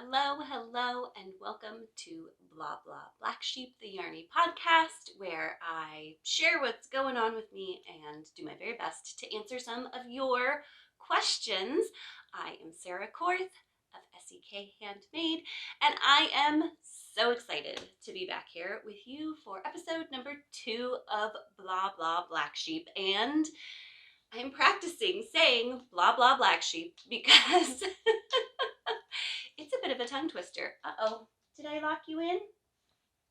Hello, and welcome to Bla Bla Black Sheep, the Yarny podcast, where I share what's going on with me and do my very best to answer some of your questions. I am Sarah Korth of SEK Handmade, and I am so excited to be back here with you for episode number 2 of Bla Bla Black Sheep, and I'm practicing saying Bla Bla Black Sheep because it's a bit of a tongue twister. Uh-oh, did I lock you in?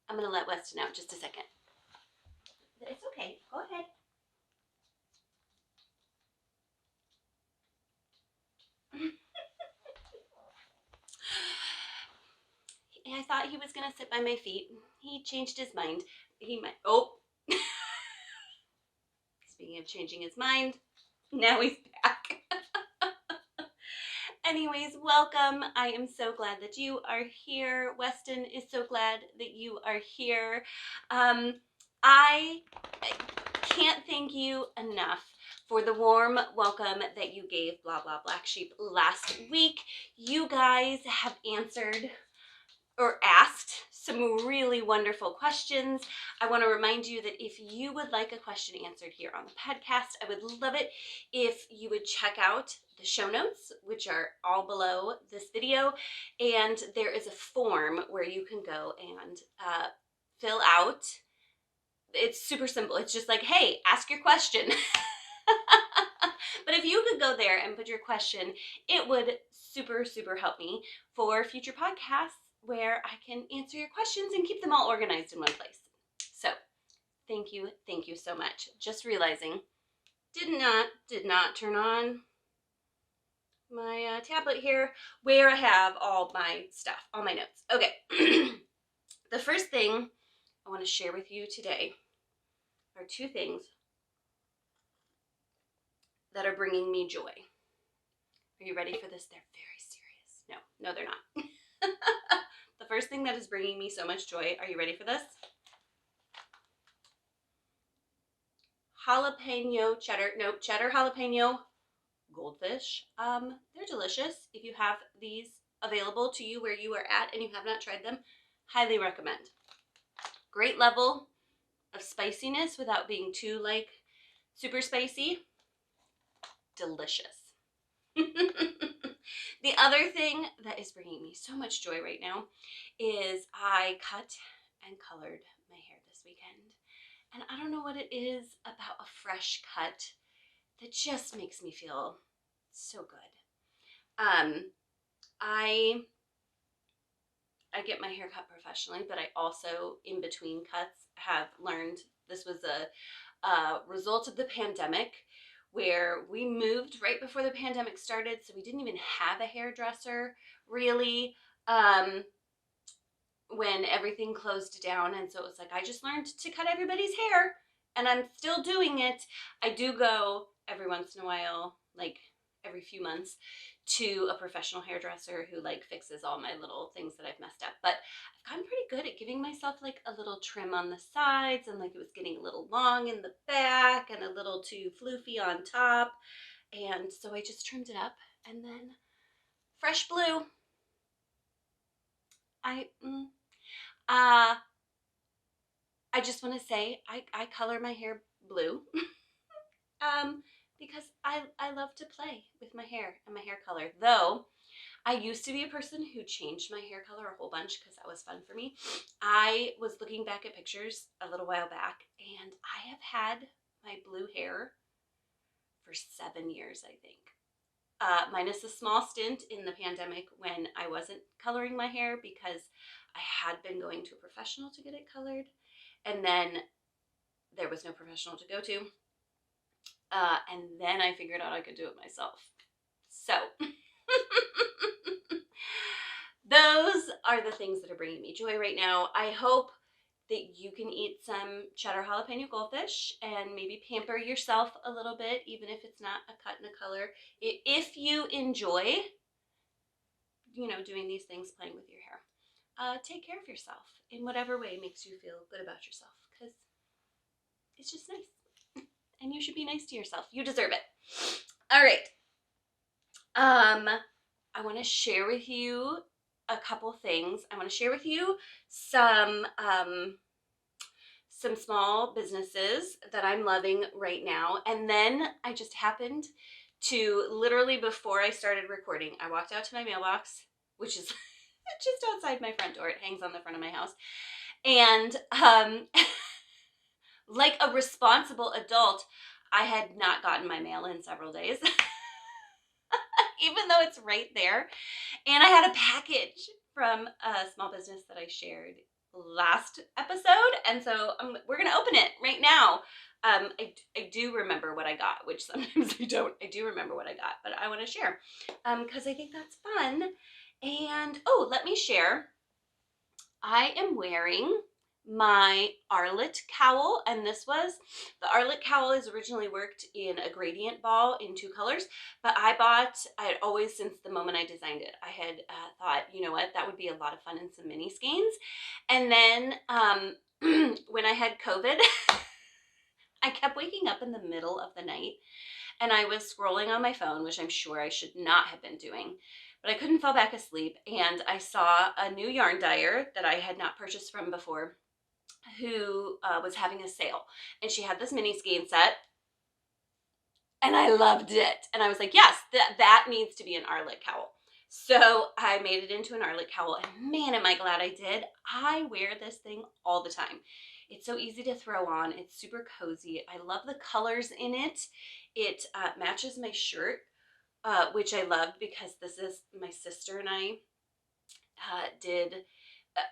I'm gonna let Weston out just a second. It's okay, go ahead. I thought he was gonna sit by my feet. He changed his mind. He might, speaking of changing his mind, now he's back. Anyways, welcome. I am so glad that you are here. Weston is so glad that you are here. I can't thank you enough for the warm welcome that you gave Bla Bla Black Sheep last week. You guys have answered or asked some really wonderful questions. I want to remind you that if you would like a question answered here on the podcast, I would love it if you would check out the show notes, which are all below this video. And there is a form where you can go and fill out. It's super simple. It's just like, hey, ask your question. But if you could go there and put your question, it would super help me for future podcasts where I can answer your questions and keep them all organized in one place. So thank you so much. Just realizing, did not turn on my tablet here where I have all my stuff, all my notes. Okay. The first thing I want to share with you today are two things that are bringing me joy. Are you ready for this? They're very serious. No, they're not. The first thing that is bringing me so much joy, are you ready for this? Cheddar jalapeno goldfish. They're delicious. If you have these available to you where you are at and you have not tried them, highly recommend. Great level of spiciness without being too like super spicy. Delicious. The other thing that is bringing me so much joy right now is I cut and colored my hair this weekend. And I don't know what it is about a fresh cut that just makes me feel so good. I get my hair cut professionally, but I also, in between cuts, have learned this was a result of the pandemic, where we moved right before the pandemic started, so we didn't even have a hairdresser really when everything closed down. And so it was like I just learned to cut everybody's hair, and I'm still doing it. I do go every once in a while, like every few months, to a professional hairdresser who like fixes all my little things that I've messed up. But I've gotten pretty good at giving myself like a little trim on the sides, and like it was getting a little long in the back and a little too floofy on top. And so I just trimmed it up, and then fresh blue. I just want to say I color my hair blue because I love to play with my hair and my hair color. Though I used to be a person who changed my hair color a whole bunch because that was fun for me. I was looking back at pictures a little while back, and I have had my blue hair for 7 years, I think. Minus a small stint in the pandemic when I wasn't coloring my hair because I had been going to a professional to get it colored, and then there was no professional to go to, and then I figured out I could do it myself. So those are the things that are bringing me joy right now. I hope that you can eat some cheddar jalapeno goldfish and maybe pamper yourself a little bit, even if it's not a cut and a color. If you enjoy, doing these things, playing with your hair, take care of yourself in whatever way makes you feel good about yourself, because it's just nice. And you should be nice to yourself. You deserve it. All right. I want to share with you a couple things. I want to share with you some small businesses that I'm loving right now. And then I just happened to, literally before I started recording, I walked out to my mailbox, which is just outside my front door. It hangs on the front of my house. And like a responsible adult, I had not gotten my mail in several days, even though it's right there. And I had a package from a small business that I shared last episode. And so we're going to open it right now. I do remember what I got, which sometimes I don't. I do remember what I got, but I want to share because I think that's fun. And oh, let me share. I am wearing my Arlitt Cowl, and the Arlitt Cowl is originally worked in a gradient ball in 2 colors, but I had always, since the moment I designed it, I had thought, you know what, that would be a lot of fun in some mini skeins. And then when I had COVID, I kept waking up in the middle of the night, and I was scrolling on my phone, which I'm sure I should not have been doing, but I couldn't fall back asleep, and I saw a new yarn dyer that I had not purchased from before, who was having a sale, and she had this mini skein set, and I loved it. And I was like, yes, that needs to be an Arlitt Cowl. So I made it into an Arlitt Cowl, and man, am I glad I did. I wear this thing all the time. It's so easy to throw on. It's super cozy. I love the colors in it. It matches my shirt, which I loved because this is my sister and I did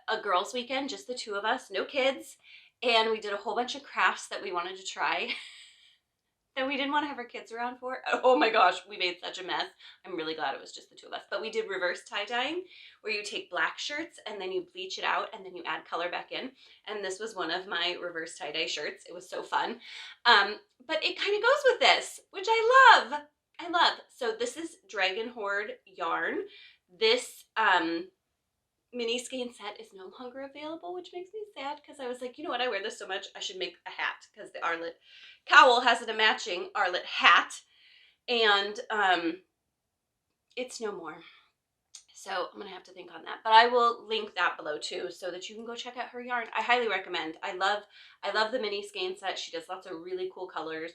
a girls' weekend, just the 2 of us, no kids, and we did a whole bunch of crafts that we wanted to try that we didn't want to have our kids around for. Oh my gosh, we made such a mess. I'm really glad it was just the 2 of us. But we did reverse tie-dyeing, where you take black shirts and then you bleach it out and then you add color back in. And this was one of my reverse tie-dye shirts. It was so fun. But it kind of goes with this, which I love. So this is Dragon Horde yarn. This mini skein set is no longer available, which makes me sad because I was like, you know what, I wear this so much, I should make a hat, because the Arlitt Cowl has a matching Arlitt hat, and it's no more. So I'm gonna have to think on that, but I will link that below too, so that you can go check out her yarn. I highly recommend. I love the mini skein set. She does lots of really cool colors,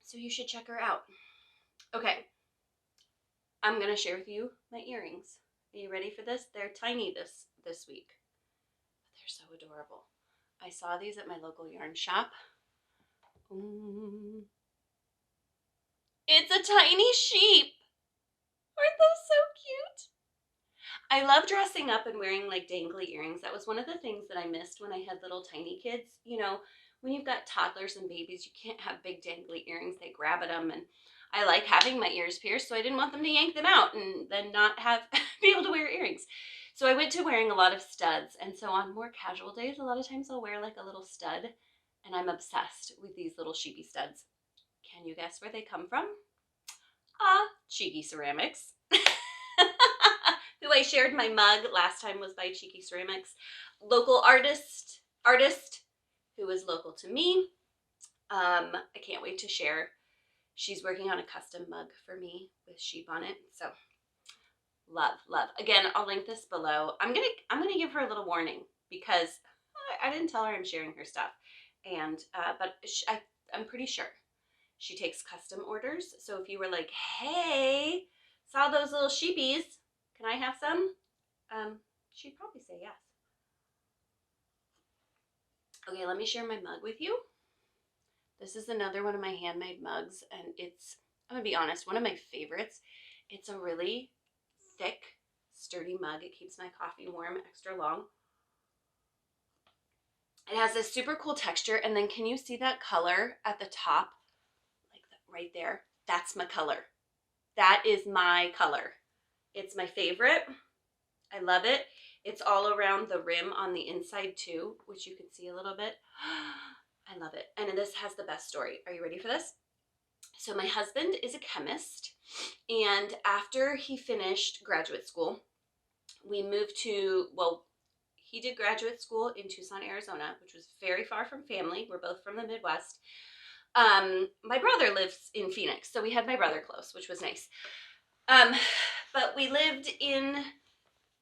so you should check her out. Okay, I'm gonna share with you my earrings. Are you ready for this? They're tiny this week, but they're so adorable. I saw these at my local yarn shop. It's a tiny sheep. Aren't those so cute? I love dressing up and wearing like dangly earrings. That was one of the things that I missed when I had little tiny kids. You know, when you've got toddlers and babies, you can't have big dangly earrings. They grab at them, and I like having my ears pierced, so I didn't want them to yank them out and then not have be able to wear earrings. So I went to wearing a lot of studs, and so on more casual days, a lot of times I'll wear like a little stud, and I'm obsessed with these little sheepy studs. Can you guess where they come from? Cheeky Ceramics. Who I shared my mug last time was by Cheeky Ceramics. Local artist who is local to me. I can't wait to share. She's working on a custom mug for me with sheep on it. So love. Again, I'll link this below. I'm gonna give her a little warning because I didn't tell her I'm sharing her stuff, and but I'm pretty sure she takes custom orders. So if you were like, hey, saw those little sheepies, can I have some? She'd probably say yes. Okay, let me share my mug with you. This is another one of my handmade mugs, and it's, I'm gonna be honest, one of my favorites. It's a really thick, sturdy mug. It keeps my coffee warm extra long. It has this super cool texture, and then can you see that color at the top? Like that right there? That's my color. That is my color. It's my favorite. I love it. It's all around the rim on the inside too, which you can see a little bit. I love it. And this has the best story. Are you ready for this? So my husband is a chemist, and after he finished graduate school, we moved to, well, he did graduate school in Tucson, Arizona, which was very far from family. We're both from the Midwest. My brother lives in Phoenix, so we had my brother close, which was nice. But we lived in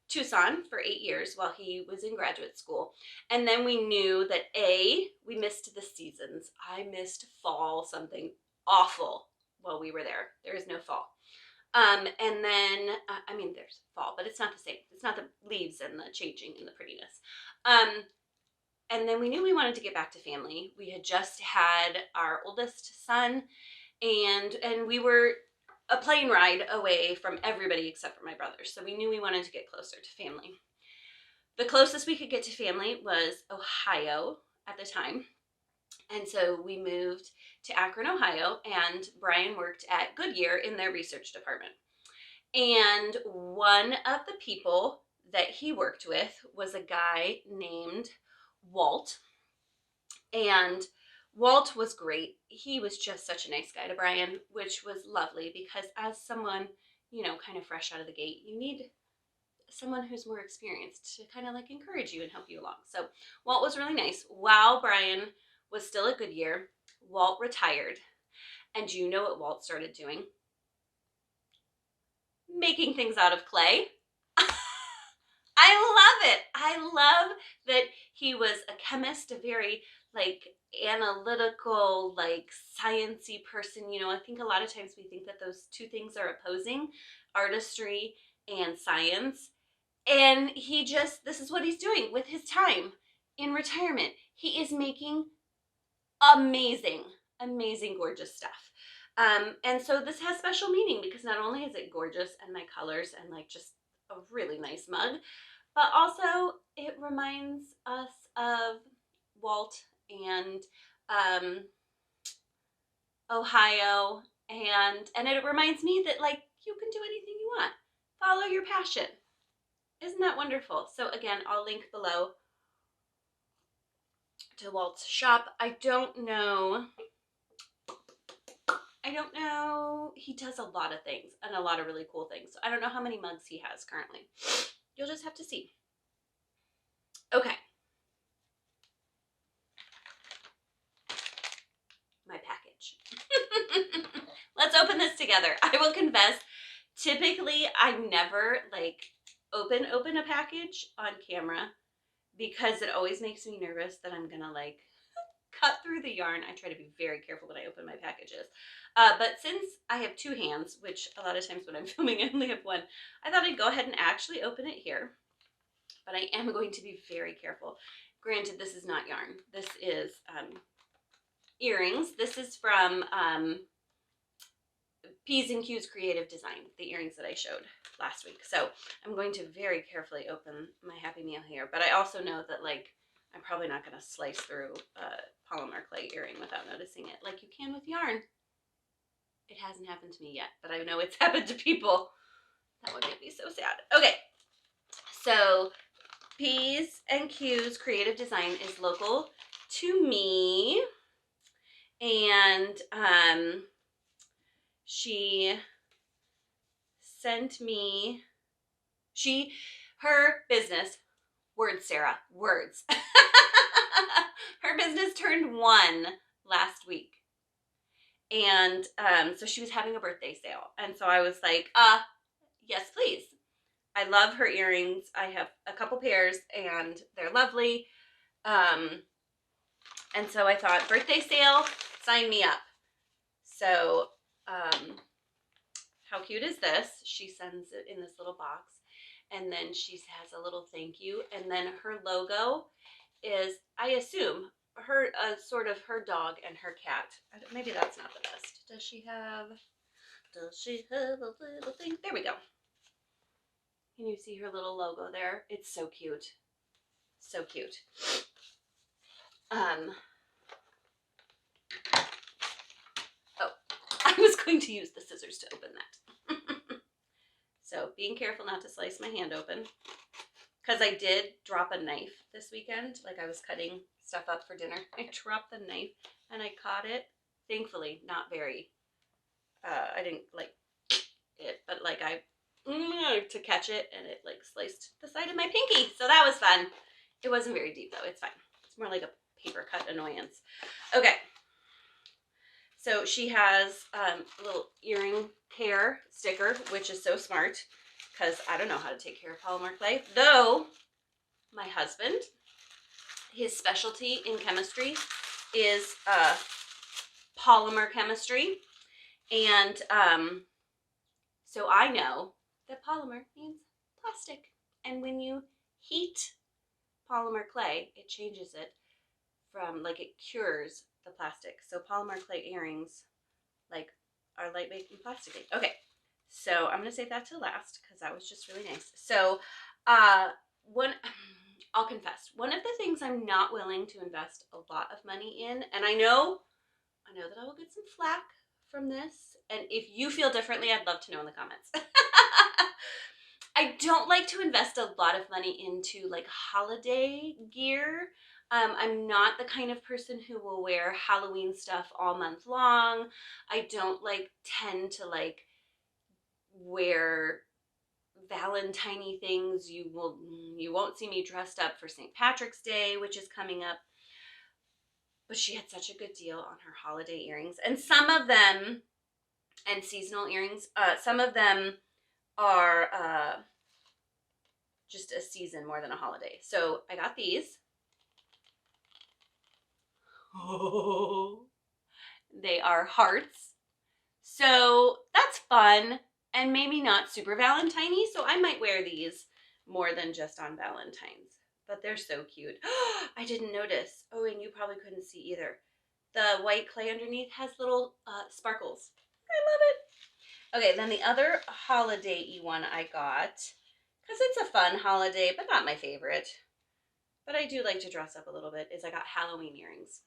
Tucson for 8 years while he was in graduate school. And then we knew that we missed the seasons. I missed fall, something awful while we were there. There is no fall. And then, I mean, there's fall, but it's not the same. It's not the leaves and the changing and the prettiness. And then we knew we wanted to get back to family. We had just had our oldest son, and we were a plane ride away from everybody except for my brother. So we knew we wanted to get closer to family. The closest we could get to family was Ohio at the time. And so we moved to Akron, Ohio, and Brian worked at Goodyear in their research department. And one of the people that he worked with was a guy named Walt. And Walt was great. He was just such a nice guy to Brian, which was lovely because as someone, kind of fresh out of the gate, you need someone who's more experienced to kind of like encourage you and help you along. So Walt was really nice. While Brian was still at Goodyear, Walt retired. And do you know what Walt started doing? Making things out of clay. I love it. I love that he was a chemist, a very analytical, sciencey person. I think a lot of times we think that those two things are opposing, artistry and science. And this is what he's doing with his time in retirement. He is making amazing, gorgeous stuff. And so this has special meaning because not only is it gorgeous and my colors and just a really nice mug, but also it reminds us of Walt and Ohio, and it reminds me that you can do anything you want. Follow your passion. Isn't that wonderful? So again, I'll link below to Walt's shop. I don't know. He does a lot of things and a lot of really cool things. So I don't know how many mugs he has currently. You'll just have to see. Okay. My package. Let's open this together. I will confess, typically I never open a package on camera because it always makes me nervous that I'm gonna cut through the yarn. I try to be very careful when I open my packages. But since I have two hands, which a lot of times when I'm filming I only have one, I thought I'd go ahead and actually open it here. But I am going to be very careful. Granted, this is not yarn. This is earrings. This is from P's and Q's Creative Design, the earrings that I showed last week. So I'm going to very carefully open my Happy Meal here. But I also know that I'm probably not going to slice through a polymer clay earring without noticing it like you can with yarn. It hasn't happened to me yet, but I know it's happened to people. That would make me so sad. Okay, so P's and Q's Creative Design is local to me, and she sent me, her business, words, Sarah, words. Her business turned 1 last week. And so she was having a birthday sale. And so I was like, yes, please. I love her earrings. I have a couple pairs and they're lovely. And so I thought, birthday sale, sign me up. So how cute is this? She sends it in this little box. And then she has a little thank you. And then her logo is, I assume, her sort of her dog and her cat. Maybe that's not the best. Does she have a little thing? There we go. Can you see her little logo there? It's so cute. So cute. Oh, I was going to use the scissors to open that. So being careful not to slice my hand open. Because I did drop a knife this weekend. I was cutting stuff up for dinner. I dropped the knife and I caught it. Thankfully, not very, I didn't it, but I to catch it and it sliced the side of my pinky. So that was fun. It wasn't very deep though. It's fine. It's more like a paper cut annoyance. Okay. So she has a little earring care sticker, which is so smart. because I don't know how to take care of polymer clay. Though my husband, his specialty in chemistry is polymer chemistry. And so I know that polymer means plastic. And when you heat polymer clay, it changes it from, like, it cures the plastic. So polymer clay earrings, like, are lightweight and plastic. Okay, so I'm gonna save that to last because that was just really nice. So I'll confess, one of the things I'm not willing to invest a lot of money in, and I know that I will get some flack from this, and if you feel differently, I'd love to know in the comments. I don't like to invest a lot of money into, like, holiday gear. I'm not the kind of person who will wear Halloween stuff all month long. I don't tend to wear Valentine-y things. You won't see me dressed up for St. Patrick's Day, which is coming up. But she had such a good deal on her holiday earrings, and some of them, and seasonal earrings, some of them are just a season more than a holiday. So I got these. Oh, they are hearts. So that's fun, and maybe not super Valentine-y, so I might wear these more than just on Valentine's. But they're so cute. I didn't notice. Oh, and you probably couldn't see either. The white clay underneath has little sparkles. I love it. Okay, then the other holiday-y one I got, because it's a fun holiday, but not my favorite, but I do like to dress up a little bit, is I got Halloween earrings.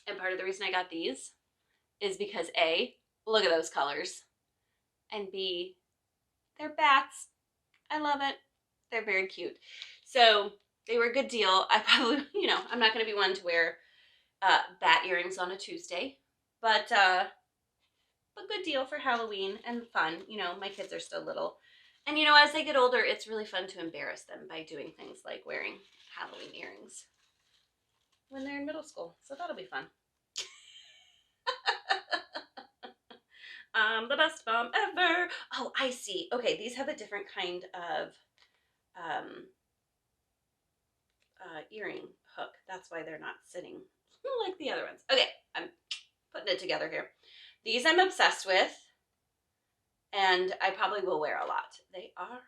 And part of the reason I got these is because A, look at those colors, and B, they're bats. I love it. They're very cute. So they were a good deal. I probably, I'm not going to be one to wear bat earrings on a Tuesday, but a good deal for Halloween and fun. My kids are still little. And, as they get older, it's really fun to embarrass them by doing things like wearing Halloween earrings when they're in middle school. So that'll be fun. The best mom ever. Oh, I see. Okay, these have a different kind of earring hook. That's why they're not sitting like the other ones. Okay, I'm putting it together here. These I'm obsessed with, and I probably will wear a lot. They are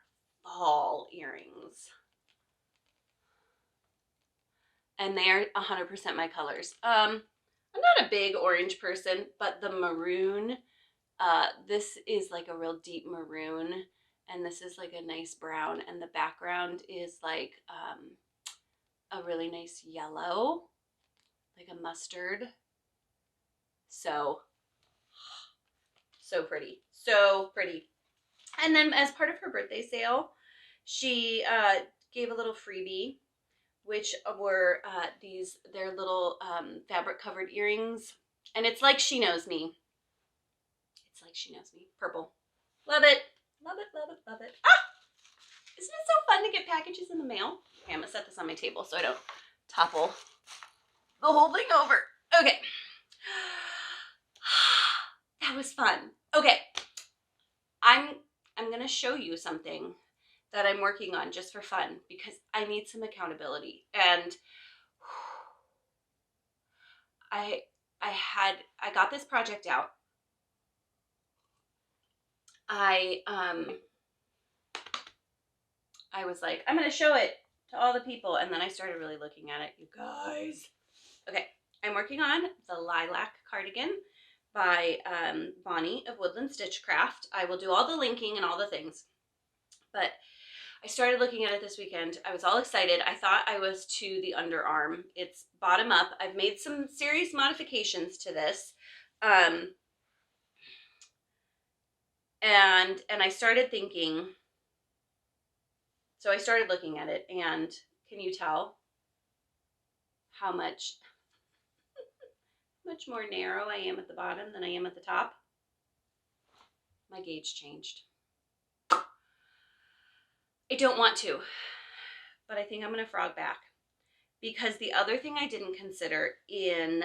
fall earrings, and they are 100% my colors. I'm not a big orange person, but the maroon, this is like a real deep maroon, and this is like a nice brown, and the background is like a really nice yellow, like a mustard. So pretty. So pretty. And then as part of her birthday sale, she gave a little freebie, which were their little fabric covered earrings. And it's like she knows me. It's like she knows me. Purple. Love it. Love it, love it, love it. Ah! Isn't it so fun to get packages in the mail? Okay, I'm going to set this on my table so I don't topple the whole thing over. Okay. That was fun. Okay. I'm going to show you something that I'm working on just for fun because I need some accountability. And I got this project out. I was like, I'm going to show it to all the people. And then I started really looking at it, you guys. Okay. I'm working on the lilac cardigan by Bonnie of Woodland Stitchcraft. I will do all the linking and all the things. But I started looking at it this weekend. I was all excited. I thought I was to the underarm. It's bottom up. I've made some serious modifications to this. And I started thinking, so I started looking at it, and can you tell how much more narrow I am at the bottom than I am at the top? My gauge changed. I don't want to, but I think I'm going to frog back, because the other thing I didn't consider in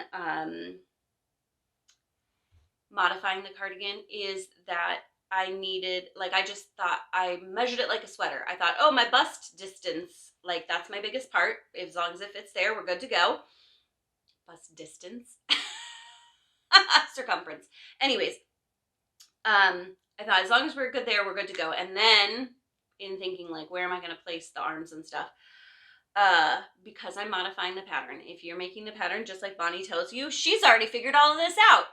modifying the cardigan is that I needed, like, I just thought, I measured it like a sweater. I thought, oh, my bust distance, like, that's my biggest part. As long as it fits there, we're good to go. Bust distance. Circumference. Anyways, I thought as long as we're good there, we're good to go. And then in thinking, like, where am I going to place the arms and stuff? Because I'm modifying the pattern. If you're making the pattern just like Bonnie tells you, she's already figured all of this out.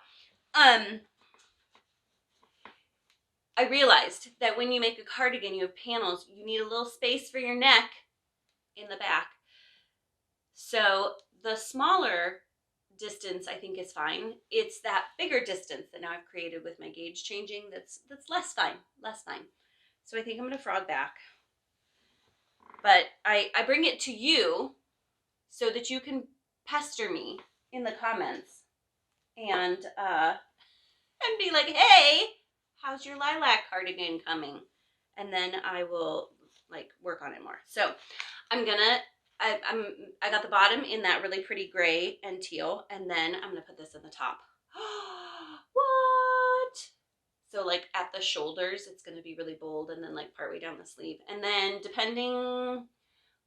I realized that when you make a cardigan, you have panels, you need a little space for your neck in the back. So the smaller distance, I think, is fine. It's that bigger distance that now I've created with my gauge changing that's less fine. So I think I'm going to frog back. But I bring it to you so that you can pester me in the comments and be like, hey, how's your lilac cardigan coming? And then I will, like, work on it more. So I got the bottom in that really pretty gray and teal, and then I'm gonna put this in the top. What? So, like, at the shoulders, it's gonna be really bold, and then, like, partway down the sleeve. And then depending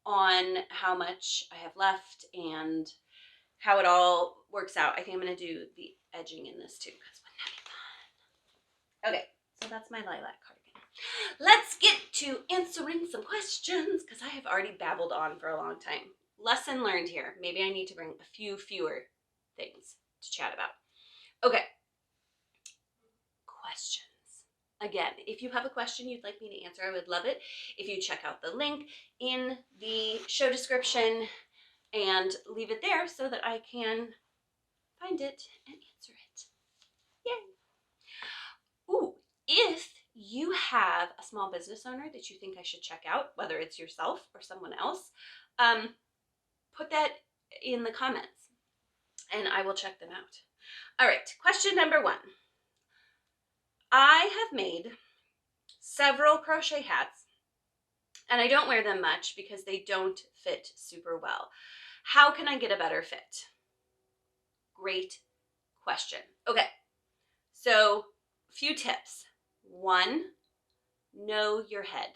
on how much I have left and how it all works out, I think I'm gonna do the edging in this too, because wouldn't that be fun? Okay, so that's my lilac cardigan. Let's get to answering some questions, because I have already babbled on for a long time. Lesson learned here. Maybe I need to bring a few fewer things to chat about. Okay. Questions. Again, if you have a question you'd like me to answer, I would love it if you check out the link in the show description and leave it there so that I can find it and answer it. Yay. Ooh, if you have a small business owner that you think I should check out, whether it's yourself or someone else, put that in the comments and I will check them out. All right, question number 1. I have made several crochet hats and I don't wear them much because they don't fit super well. How can I get a better fit? Great question. Okay, so a few tips. 1, know your head.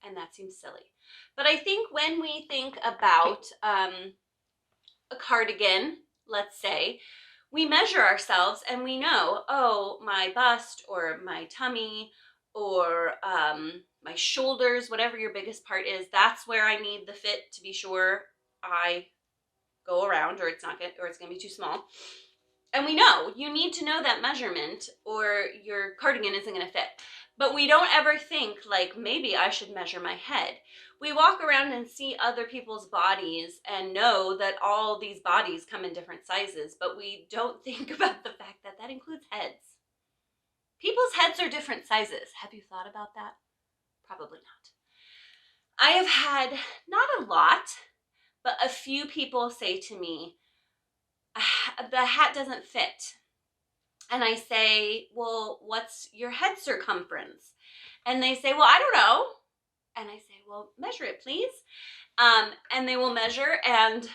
And that seems silly. But I think when we think about a cardigan, let's say, we measure ourselves and we know, oh, my bust or my tummy or my shoulders, whatever your biggest part is, that's where I need the fit to be sure I go around, or it's going to be too small. And we know you need to know that measurement or your cardigan isn't going to fit. But we don't ever think, like, maybe I should measure my head. We walk around and see other people's bodies and know that all these bodies come in different sizes, but we don't think about the fact that that includes heads. People's heads are different sizes. Have you thought about that? Probably not. I have had, not a lot, but a few people say to me, the hat doesn't fit. And I say, well, what's your head circumference? And they say, well, I don't know. And I say, well, measure it, please. And they will measure, and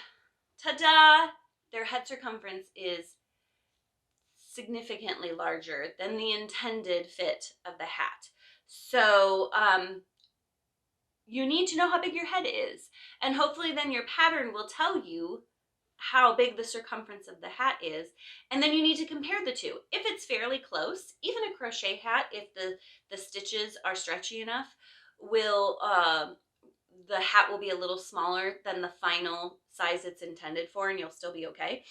ta-da, their head circumference is significantly larger than the intended fit of the hat. So you need to know how big your head is. And hopefully then your pattern will tell you how big the circumference of the hat is, and then you need to compare the two. If it's fairly close, even a crochet hat, if the stitches are stretchy enough, will the hat will be a little smaller than the final size it's intended for, and you'll still be okay.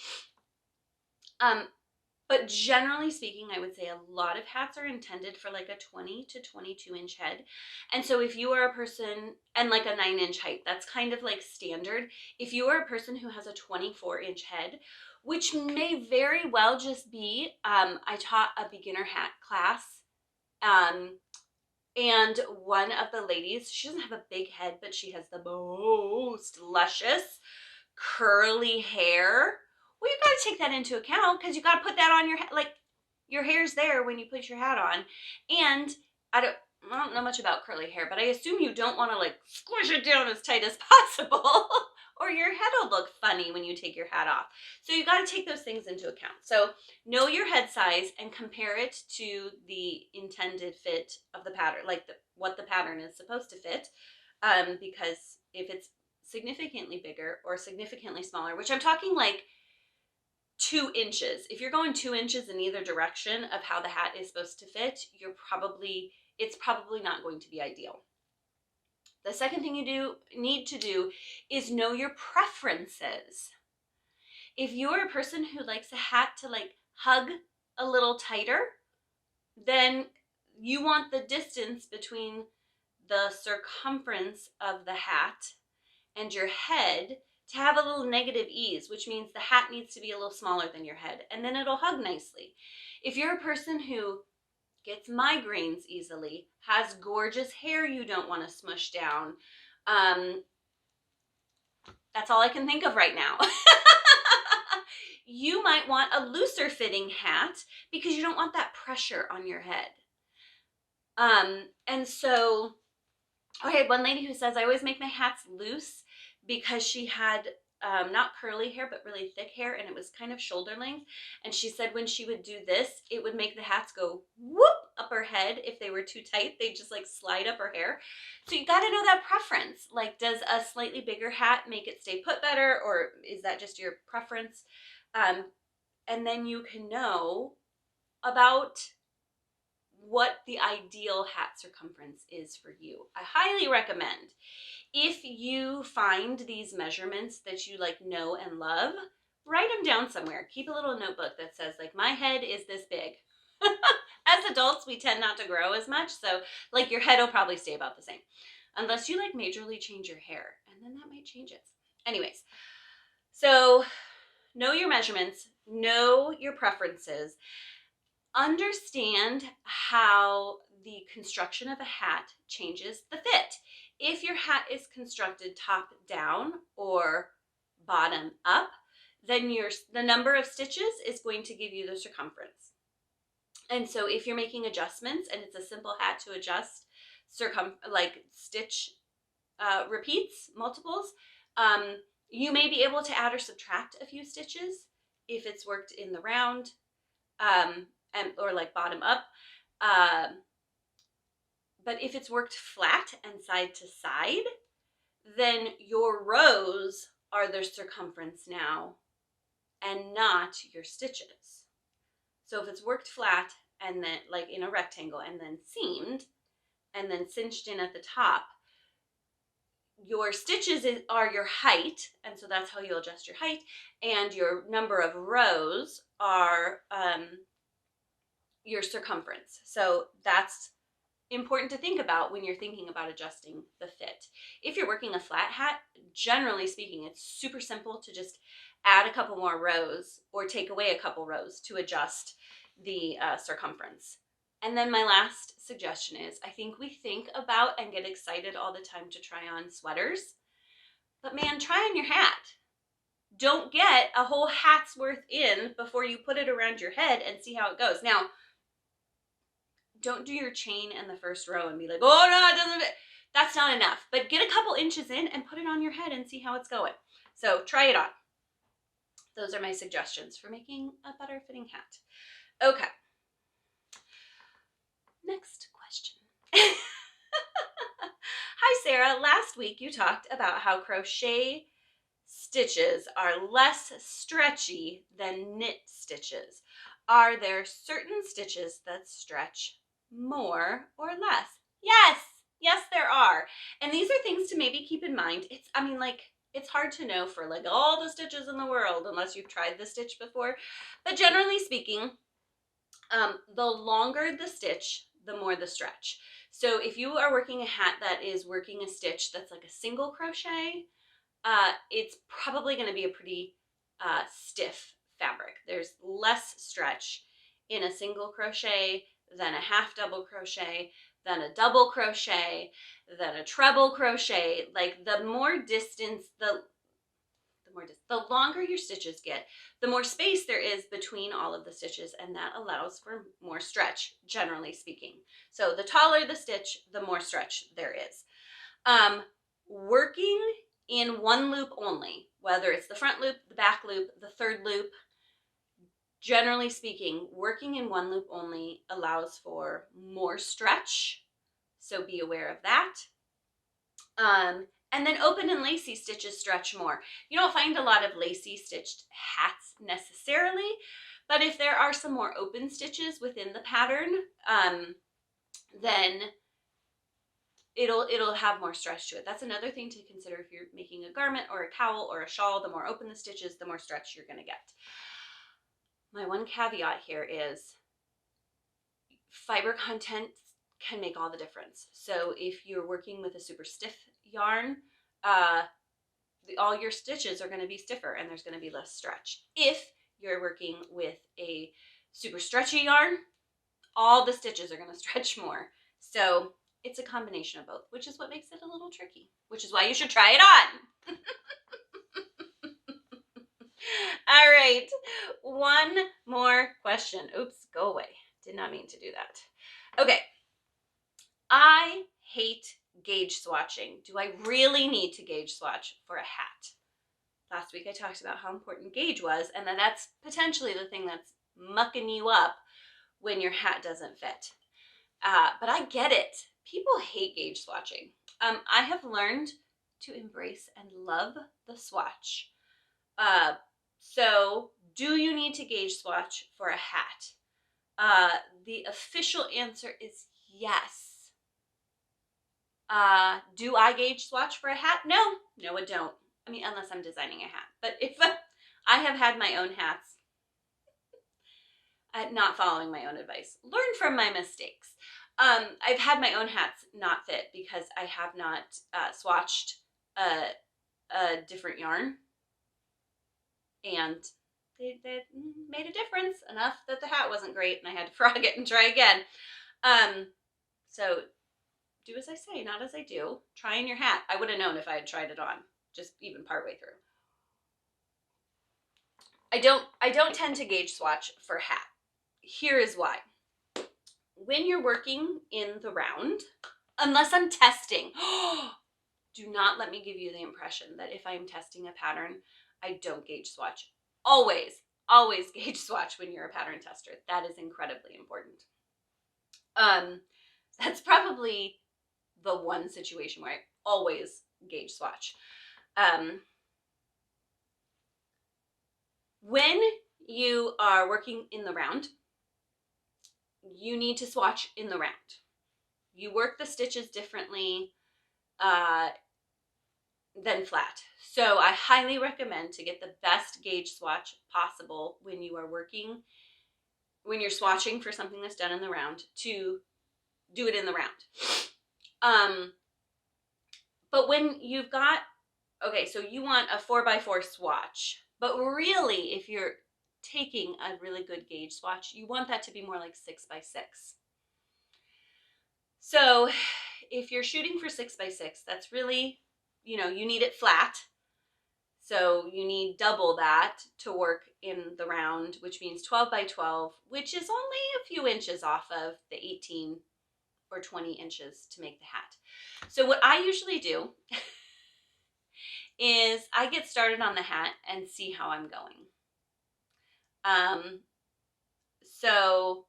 But generally speaking, I would say a lot of hats are intended for like a 20 to 22 inch head. And so if you are a person, and like a 9-inch height, that's kind of like standard. If you are a person who has a 24-inch head, which may very well just be, I taught a beginner hat class, and one of the ladies, she doesn't have a big head, but she has the most luscious curly hair. Well, you got to take that into account, because you got to put that on your head. Like, your hair's there when you put your hat on. And I don't know much about curly hair, but I assume you don't want to, like, squish it down as tight as possible or your head will look funny when you take your hat off. So you got to take those things into account. So know your head size and compare it to the intended fit of the pattern, like what the pattern is supposed to fit. Because if it's significantly bigger or significantly smaller, which I'm talking like 2 inches, if you're going 2 inches in either direction of how the hat is supposed to fit, it's probably not going to be ideal. The second thing you need to do is know your preferences. If you're a person who likes a hat to like hug a little tighter, then you want the distance between the circumference of the hat and your head to have a little negative ease, which means the hat needs to be a little smaller than your head, and then it'll hug nicely. If you're a person who gets migraines easily, has gorgeous hair you don't want to smush down, that's all I can think of right now. You might want a looser fitting hat because you don't want that pressure on your head. And so, okay, one lady who says, I always make my hats loose because she had not curly hair, but really thick hair, and it was kind of shoulder length. And she said when she would do this, it would make the hats go whoop up her head. If they were too tight, they'd just like slide up her hair. So you got to know that preference. Like, does a slightly bigger hat make it stay put better, or is that just your preference? And then you can know about what the ideal hat circumference is for you. I highly recommend, if you find these measurements that you like know and love, write them down somewhere. Keep a little notebook that says like, my head is this big. As adults, we tend not to grow as much, so like your head will probably stay about the same, unless you like majorly change your hair, and then that might change it. Anyways, so know your measurements, know your preferences, understand how the construction of a hat changes the fit. If your hat is constructed top down or bottom up, then the number of stitches is going to give you the circumference. And so if you're making adjustments and it's a simple hat to adjust like stitch repeats, multiples, you may be able to add or subtract a few stitches if it's worked in the round, or like bottom up. But if it's worked flat and side to side, then your rows are the circumference now and not your stitches. So if it's worked flat and then like in a rectangle and then seamed and then cinched in at the top, your stitches are your height, and so that's how you'll adjust your height, and your number of rows are your circumference. So that's important to think about when you're thinking about adjusting the fit. If you're working a flat hat, generally speaking, it's super simple to just add a couple more rows or take away a couple rows to adjust the circumference. And then my last suggestion is, I think we think about and get excited all the time to try on sweaters, but man, try on your hat. Don't get a whole hat's worth in before you put it around your head and see how it goes. Now, don't do your chain in the first row and be like, oh no, it doesn't fit. That's not enough. But get a couple inches in and put it on your head and see how it's going. So try it on. Those are my suggestions for making a better fitting hat. Okay. Next question. Hi, Sarah. Last week you talked about how crochet stitches are less stretchy than knit stitches. Are there certain stitches that stretch more or less? Yes, there are. And these are things to maybe keep in mind. It's hard to know for like all the stitches in the world unless you've tried the stitch before. But generally speaking, the longer the stitch, the more the stretch. So if you are working a hat that is working a stitch that's like a single crochet, it's probably going to be a pretty stiff fabric. There's less stretch in a single crochet than a half double crochet, than a double crochet, than a treble crochet. Like the more distance, the longer your stitches get, the more space there is between all of the stitches, and that allows for more stretch, generally speaking. So the taller the stitch, the more stretch there is. Working in one loop only, whether it's the front loop, the back loop, the third loop. Generally speaking, working in one loop only allows for more stretch, so be aware of that. And then open and lacy stitches stretch more. You don't find a lot of lacy stitched hats necessarily, but if there are some more open stitches within the pattern, then it'll have more stretch to it. That's another thing to consider if you're making a garment or a cowl or a shawl. The more open the stitches, the more stretch you're going to get. My one caveat here is fiber content can make all the difference. So if you're working with a super stiff yarn, all your stitches are going to be stiffer and there's going to be less stretch. If you're working with a super stretchy yarn, all the stitches are going to stretch more. So it's a combination of both, which is what makes it a little tricky, which is why you should try it on. All right, one more question. Oops, go away. Did not mean to do that. Okay, I hate gauge swatching. Do I really need to gauge swatch for a hat? Last week I talked about how important gauge was, and that's potentially the thing that's mucking you up when your hat doesn't fit. But I get it. People hate gauge swatching. I have learned to embrace and love the swatch. So do you need to gauge swatch for a hat? The official answer is yes. Do I gauge swatch for a hat? No, I don't. I mean, unless I'm designing a hat. But if I have had my own hats, not following my own advice, learn from my mistakes. I've had my own hats not fit because I have not swatched a different yarn, and they made a difference enough that the hat wasn't great, and I had to frog it and try again. So do as I say, not as I do. Trying your hat. I would have known if I had tried it on, just even partway through. I don't tend to gauge swatch for hat. Here is why. When you're working in the round, unless I'm testing, do not let me give you the impression that if I'm testing a pattern, I don't gauge swatch. Always gauge swatch when you're a pattern tester. That is incredibly important. That's probably the one situation where I always gauge swatch. When you are working in the round, you need to swatch in the round. You work the stitches differently than flat. So I highly recommend to get the best gauge swatch possible when you are working, when you're swatching for something that's done in the round, to do it in the round. But when you've got, okay, so you want a 4x4 swatch, but really if you're taking a really good gauge swatch, you want that to be more like 6x6. So if you're shooting for 6x6, that's really, you need it flat. So you need double that to work in the round, which means 12x12, which is only a few inches off of the 18 or 20 inches to make the hat. So what I usually do is I get started on the hat and see how I'm going. So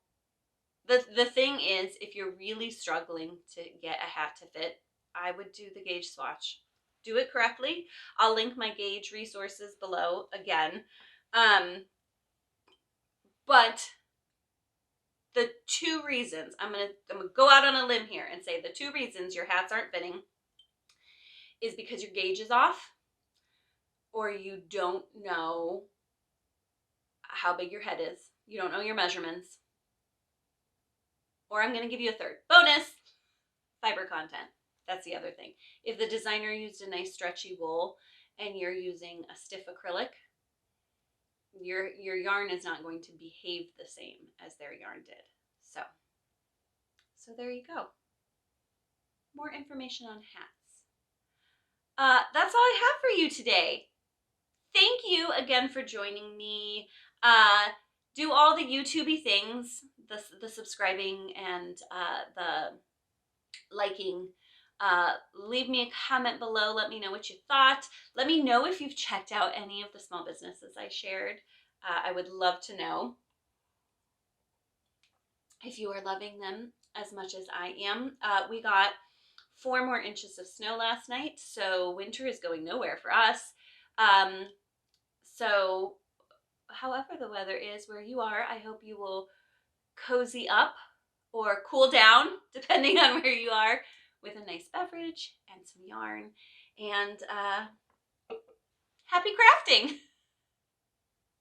the thing is, if you're really struggling to get a hat to fit, I would do the gauge swatch. Do it correctly. I'll link my gauge resources below again. But the two reasons, I'm gonna go out on a limb here and say the two reasons your hats aren't fitting is because your gauge is off, or you don't know how big your head is. You don't know your measurements. Or I'm going to give you a third. Bonus! Fiber content. That's the other thing. If the designer used a nice stretchy wool and you're using a stiff acrylic, your yarn is not going to behave the same as their yarn did. So there you go. More information on hats. That's all I have for you today. Thank you again for joining me. Do all the YouTubey things, the subscribing and the liking. Leave me a comment below. Let me know what you thought. Let me know if you've checked out any of the small businesses I shared. I would love to know if you are loving them as much as I am. We got 4 more inches of snow last night, so winter is going nowhere for us. So however the weather is where you are, I hope you will cozy up or cool down, depending on where you are, with a nice beverage and some yarn. And happy crafting!